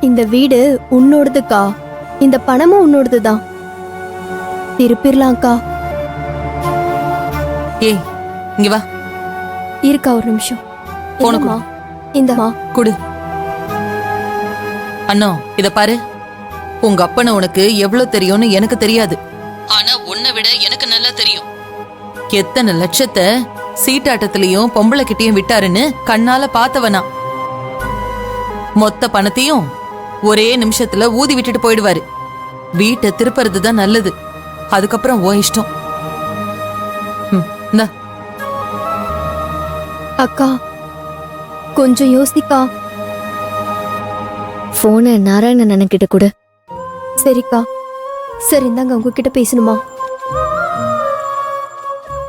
இந்த வீடு உன்னோடதுக்கா, இந்த பணமும் உன்னோடதுதான். திருப்பிடலாம்க்கா. ஏய் இங்க வா. இருக்கா ஒரு நிமிஷம். போன என்னம்மா? இந்தம்மா. குடு. அண்ணா இத பாரு, உங்க அப்பனை உனக்கு எவ்வளவு தெரியும்னு எனக்கு தெரியாது. ஆனா உன்னை விட எனக்கு நல்லா தெரியும். எத்தனை லட்சத்தை சீட்டாட்டத்திலயும் பொம்பளை கிட்டயும் விட்டாருன்னு கண்ணால பார்த்தவனா. மொத்த பணத்தையும் ஒரே நிமிஷத்துல ஊதி விட்டுட்டு போயிடுவாரு. வீட்டை திருப்பறதுதான் நல்லது. அதுக்கப்புறம் ஓ இஷ்டம். இந்தா. அக்கா கொஞ்சம் யோசிக்கா. போன நாராயணன் அண்ணன் கிட்ட கொடு. சரிக்கா. சரி இந்தாங்க, உங்ககிட்ட பேசணுமா?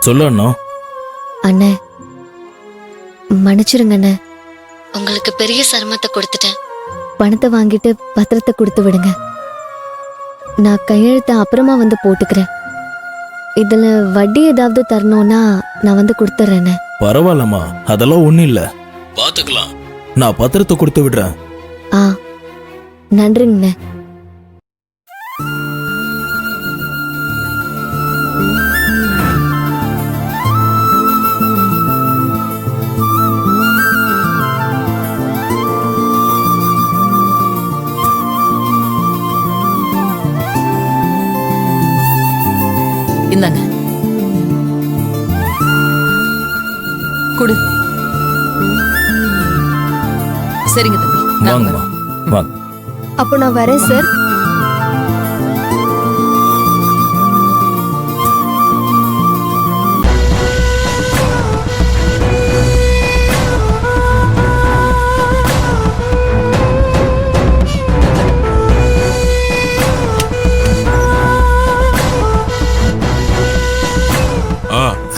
சொல்லு அண்ணா. அண்ணே மன்னிச்சிருங்க அண்ணே, உங்களுக்கு பெரிய சிரமத்தை கொடுத்துட்டேன். பணத்தை வாங்கிட்டு பத்திரத்தை கொடுத்து விடுங்க. நான் கையெழுத்த அப்புறமா வந்து போட்டுக்கிறேன். இதுல வட்டி ஏதாவது தரணும்னா நான் வந்து கொடுத்துறேன். பரவாயில்லம்மா, அதெல்லாம் ஒண்ணும் இல்ல, பாத்துக்கலாம். நான் பத்திரத்தை கொடுத்து விடுறேன். ஆ நன்றிங்கண்ணே. இந்தாங்க குடு. சரிங்க தம்பி, நான் வாங்கம்மா வரேன். வாங்க. அப்போ நான் வரேன் சார்.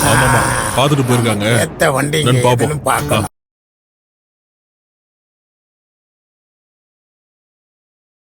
ஆமாமா, பாத்துட்டு போயிருக்காங்க. எத்த வண்டிங்க நான் பாப்போம். எதுன்னு பார்க்கணும்.